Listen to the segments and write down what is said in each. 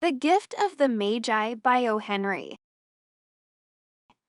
The Gift of the Magi by O. Henry.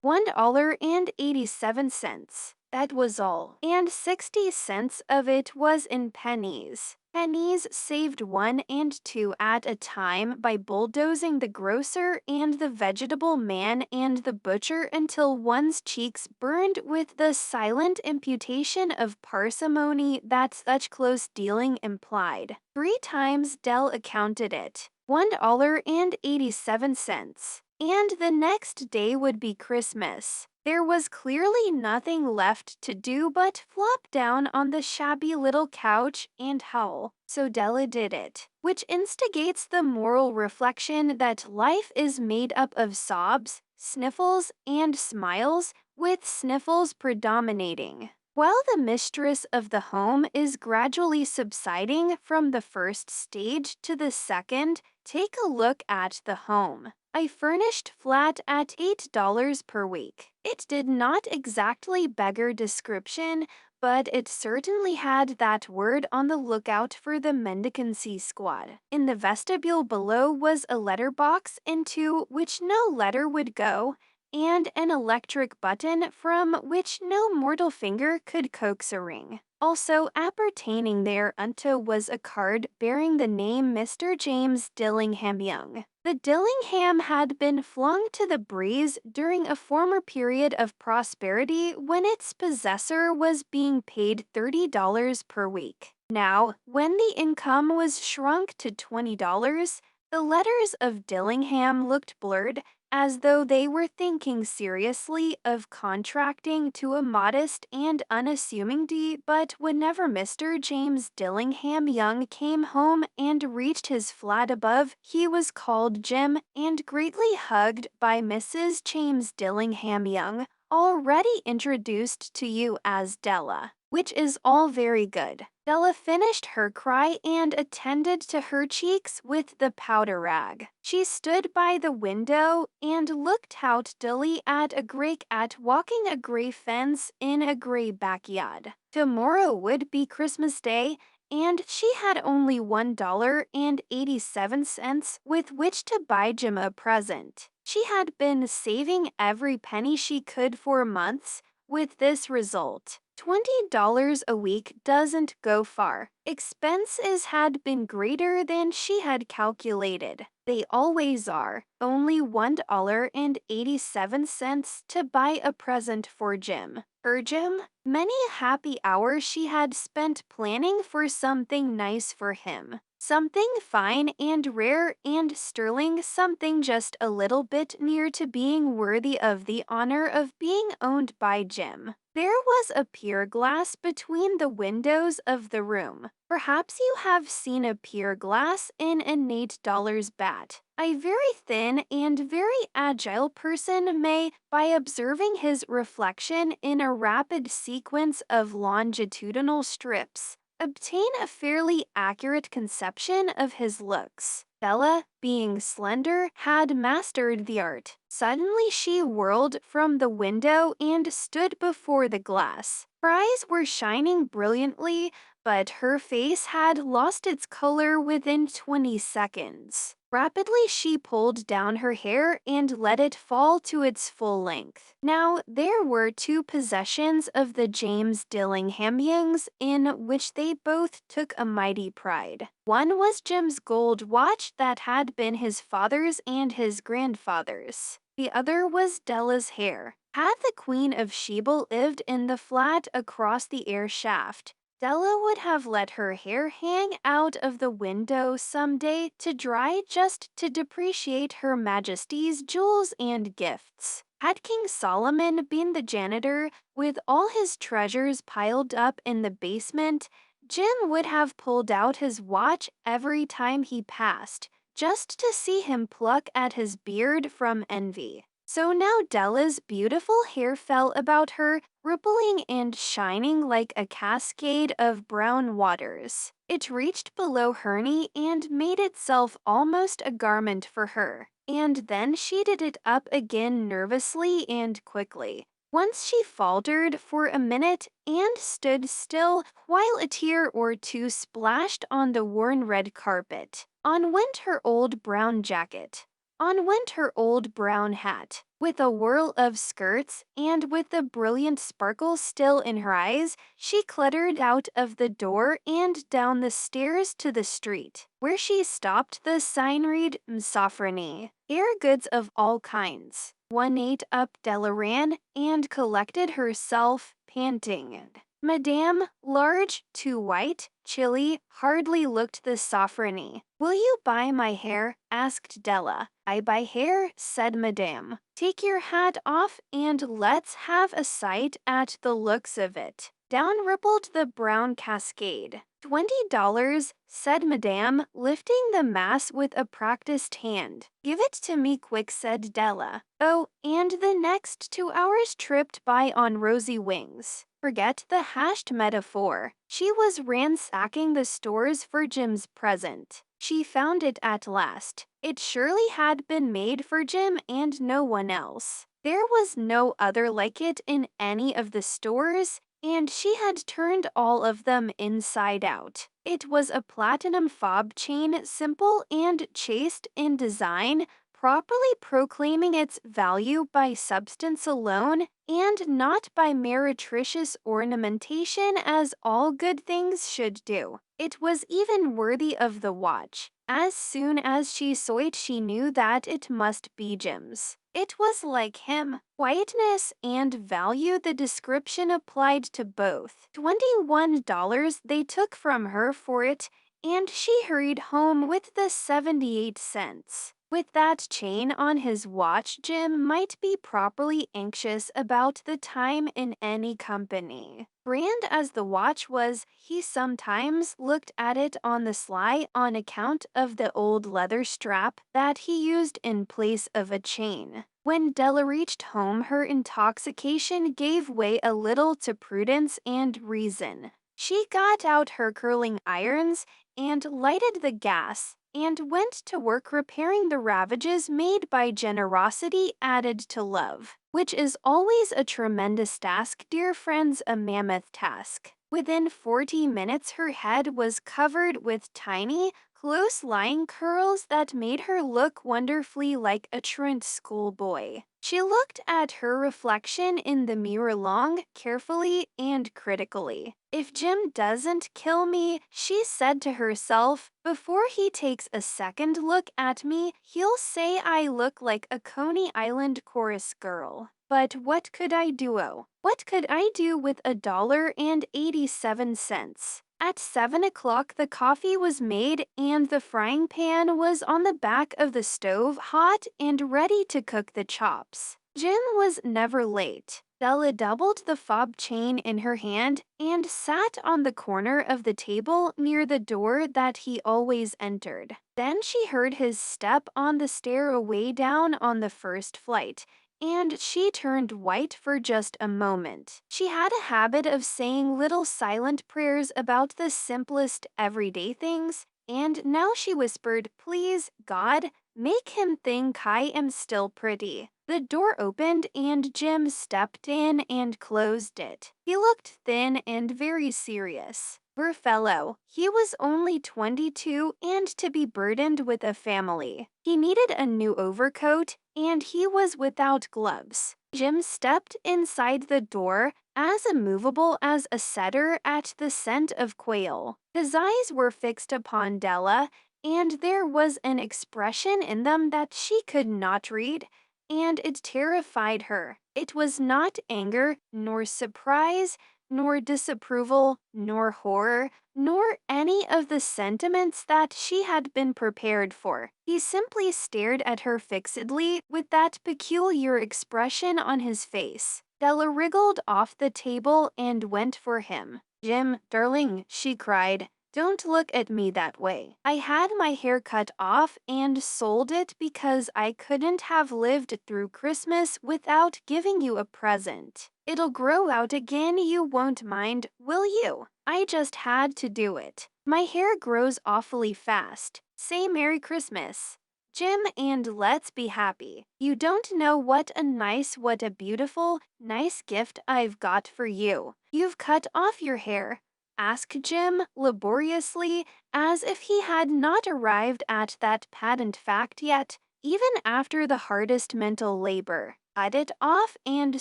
$1.87. That was all. And 60 cents of it was in pennies. Pennies saved 1 and 2 at a time by bulldozing the grocer and the vegetable man and the butcher until one's cheeks burned with the silent imputation of parsimony that such close dealing implied. 3 times Dell accounted it. $1.87. And the next day would be Christmas. There was clearly nothing left to do but flop down on the shabby little couch and howl. So Della did it, which instigates the moral reflection that life is made up of sobs, sniffles, and smiles, with sniffles predominating. While the mistress of the home is gradually subsiding from the first stage to the second, take a look at the home. A furnished flat at $8 per week. It did not exactly beggar description, but it certainly had that word on the lookout for the mendicancy squad. In the vestibule below was a letterbox into which no letter would go, and an electric button from which no mortal finger could coax a ring. Also appertaining thereunto was a card bearing the name Mr. James Dillingham Young. The Dillingham had been flung to the breeze during a former period of prosperity when its possessor was being paid $30 per week. Now, when the income was shrunk to $20, the letters of Dillingham looked blurred, as though they were thinking seriously of contracting to a modest and unassuming D. But whenever Mr. James Dillingham Young came home and reached his flat above, he was called Jim and greatly hugged by Mrs. James Dillingham Young, already introduced to you as Della, which is all very good. Della finished her cry and attended to her cheeks with the powder rag. She stood by the window and looked out dully at a grey cat walking a grey fence in a grey backyard. Tomorrow would be Christmas Day, and she had only $1.87 with which to buy Jim a present. She had been saving every penny she could for months, with this result. $20 a week doesn't go far. Expenses had been greater than she had calculated. They always are. Only $1.87 to buy a present for Jim. Her Jim? Many a happy hour she had spent planning for something nice for him. Something fine and rare and sterling, something just a little bit near to being worthy of the honor of being owned by Jim. There was a pier glass between the windows of the room. Perhaps you have seen a pier glass in an $8 bat. A very thin and very agile person may, by observing his reflection in a rapid sequence of longitudinal strips, obtain a fairly accurate conception of his looks. Bella, being slender, had mastered the art. Suddenly she whirled from the window and stood before the glass. Her eyes were shining brilliantly, but her face had lost its color within 20 seconds. Rapidly she pulled down her hair and let it fall to its full length. Now, there were 2 possessions of the James Dillingham Youngs in which they both took a mighty pride. One was Jim's gold watch that had been his father's and his grandfather's. The other was Della's hair. Had the Queen of Sheba lived in the flat across the air shaft, Della would have let her hair hang out of the window someday to dry just to depreciate Her Majesty's jewels and gifts. Had King Solomon been the janitor, with all his treasures piled up in the basement, Jim would have pulled out his watch every time he passed, just to see him pluck at his beard from envy. So now Della's beautiful hair fell about her, rippling and shining like a cascade of brown waters. It reached below her knee and made itself almost a garment for her, and then she did it up again nervously and quickly. Once she faltered for a minute and stood still while a tear or two splashed on the worn red carpet. On went her old brown jacket. On went her old brown hat. With a whirl of skirts and with the brilliant sparkle still in her eyes, she clattered out of the door and down the stairs to the street, where she stopped. The sign read Msafrani, air goods of all kinds. 1-8 up. Della ran and collected herself, panting. Madame, large, too white, chilly, hardly looked the Safrani. Will you buy my hair? Asked Della. I buy hair, said Madame. Take your hat off and let's have a sight at the looks of it. Down rippled the brown cascade. $20, said Madame, lifting the mass with a practiced hand. Give it to me quick, said Della. Oh, and the next 2 hours tripped by on rosy wings. Forget the hashed metaphor. She was ransacking the stores for Jim's present. She found it at last. It surely had been made for Jim and no one else. There was no other like it in any of the stores, and she had turned all of them inside out. It was a platinum fob chain, simple and chaste in design, properly proclaiming its value by substance alone and not by meretricious ornamentation as all good things should do. It was even worthy of the watch. As soon as she saw it, she knew that it must be Jim's. It was like him. Quietness and value, the description applied to both. $21 they took from her for it, and she hurried home with the 78 cents. With that chain on his watch, Jim might be properly anxious about the time in any company. Brand as the watch was, he sometimes looked at it on the sly on account of the old leather strap that he used in place of a chain. When Della reached home, her intoxication gave way a little to prudence and reason. She got out her curling irons and lighted the gas, and went to work repairing the ravages made by generosity added to love, which is always a tremendous task, dear friends, a mammoth task. Within 40 minutes, her head was covered with tiny, close-lying curls that made her look wonderfully like a truant schoolboy. She looked at her reflection in the mirror long, carefully, and critically. If Jim doesn't kill me, she said to herself, before he takes a second look at me, he'll say I look like a Coney Island chorus girl. But what could I do? Oh, what could I do with $1.87? At 7 o'clock, the coffee was made and the frying pan was on the back of the stove, hot and ready to cook the chops. Jim was never late. Della doubled the fob chain in her hand and sat on the corner of the table near the door that he always entered. Then she heard his step on the stairway down on the first flight, and she turned white for just a moment. She had a habit of saying little silent prayers about the simplest everyday things, and now she whispered, "Please, God, make him think I am still pretty." The door opened and Jim stepped in and closed it. He looked thin and very serious. Poor fellow, he was only 22 and to be burdened with a family. He needed a new overcoat and he was without gloves. Jim stepped inside the door, as immovable as a setter at the scent of quail. His eyes were fixed upon Della, and there was an expression in them that she could not read, and it terrified her. It was not anger, nor surprise, nor disapproval, nor horror, nor any of the sentiments that she had been prepared for. He simply stared at her fixedly with that peculiar expression on his face. Della wriggled off the table and went for him. "Jim, darling," she cried, "don't look at me that way. I had my hair cut off and sold it because I couldn't have lived through Christmas without giving you a present. It'll grow out again, you won't mind, will you? I just had to do it. My hair grows awfully fast. Say Merry Christmas." Jim, and let's be happy. You don't know what a beautiful, nice gift I've got for you. You've cut off your hair, asked Jim laboriously, as if he had not arrived at that patent fact yet, even after the hardest mental labor. Cut it off and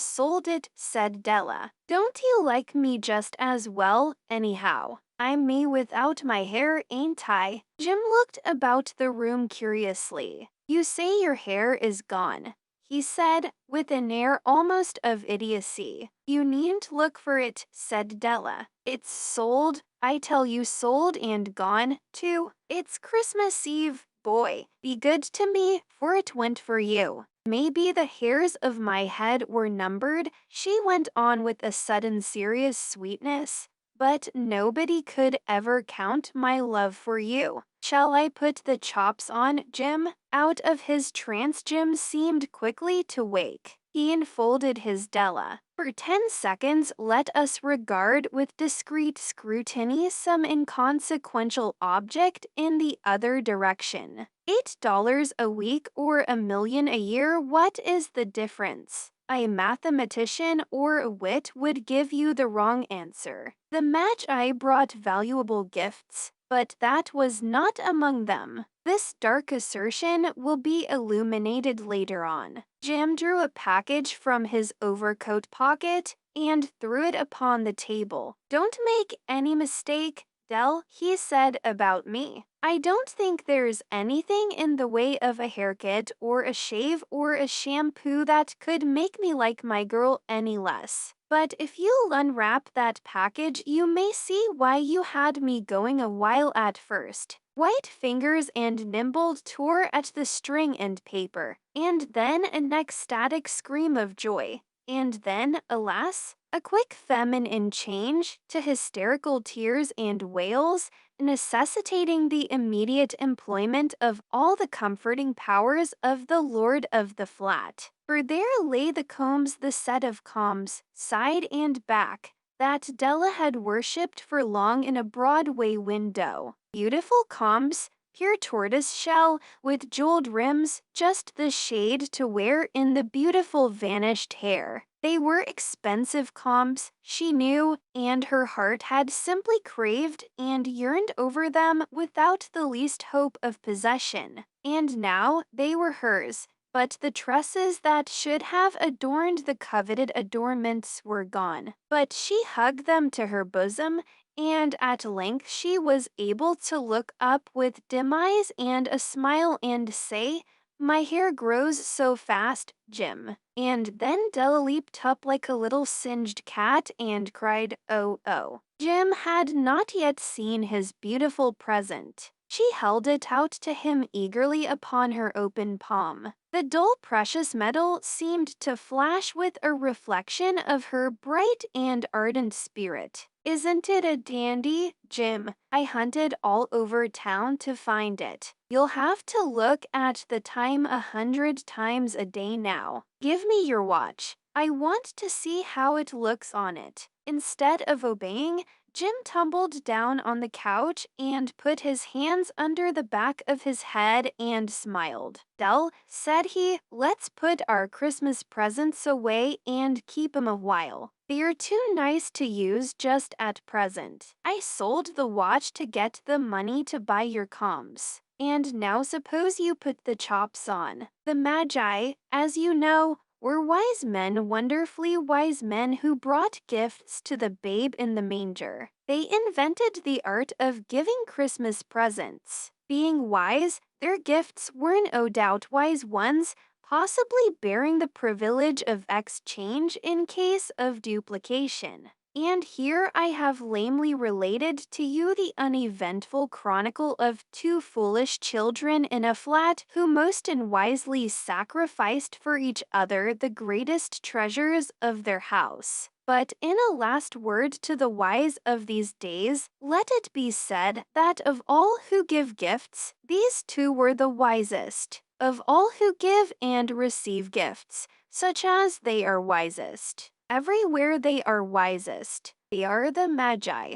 sold it, said Della. Don't you like me just as well, anyhow? I'm me without my hair, ain't I? Jim looked about the room curiously. You say your hair is gone, he said, with an air almost of idiocy. You needn't look for it, said Della. It's sold, I tell you, sold and gone, too. It's Christmas Eve, boy. Be good to me, for it went for you. Maybe the hairs of my head were numbered, she went on with a sudden serious sweetness. But nobody could ever count my love for you. Shall I put the chops on, Jim? Out of his trance, Jim seemed quickly to wake. He enfolded his Della. For 10 seconds, let us regard with discreet scrutiny some inconsequential object in the other direction. $8 a week or $1 million a year, what is the difference? A mathematician or a wit would give you the wrong answer. The Magi brought valuable gifts, but that was not among them. This dark assertion will be illuminated later on. Jim drew a package from his overcoat pocket and threw it upon the table. Don't make any mistake, Dell, he said about me. I don't think there's anything in the way of a haircut or a shave or a shampoo that could make me like my girl any less. But if you'll unwrap that package, you may see why you had me going a while at first. White fingers and nimble tore at the string and paper, and then an ecstatic scream of joy. And then, alas, a quick feminine change to hysterical tears and wails, necessitating the immediate employment of all the comforting powers of the lord of the flat. For there lay the combs, the set of combs, side and back, that Della had worshipped for long in a Broadway window. Beautiful combs, pure tortoise shell, with jeweled rims, just the shade to wear in the beautiful vanished hair. They were expensive combs, she knew, and her heart had simply craved and yearned over them without the least hope of possession. And now they were hers, but the tresses that should have adorned the coveted adornments were gone. But she hugged them to her bosom, and at length she was able to look up with dim eyes and a smile and say, my hair grows so fast, Jim. And then Della leaped up like a little singed cat and cried, oh, oh. Jim had not yet seen his beautiful present. She held it out to him eagerly upon her open palm. The dull precious metal seemed to flash with a reflection of her bright and ardent spirit. Isn't it a dandy, Jim? I hunted all over town to find it. You'll have to look at the time 100 times a day now. Give me your watch. I want to see how it looks on it. Instead of obeying, Jim tumbled down on the couch and put his hands under the back of his head and smiled. Dell, said he, let's put our Christmas presents away and keep 'em a while. They're too nice to use just at present. I sold the watch to get the money to buy your combs. And now suppose you put the chops on. The Magi, as you know, were wise men, wonderfully wise men who brought gifts to the babe in the manger. They invented the art of giving Christmas presents. Being wise, their gifts were no doubt wise ones, possibly bearing the privilege of exchange in case of duplication. And here I have lamely related to you the uneventful chronicle of two foolish children in a flat who most unwisely sacrificed for each other the greatest treasures of their house. But in a last word to the wise of these days, let it be said that of all who give gifts, these two were the wisest. Of all who give and receive gifts, such as they are wisest. Everywhere they are wisest. They are the Magi.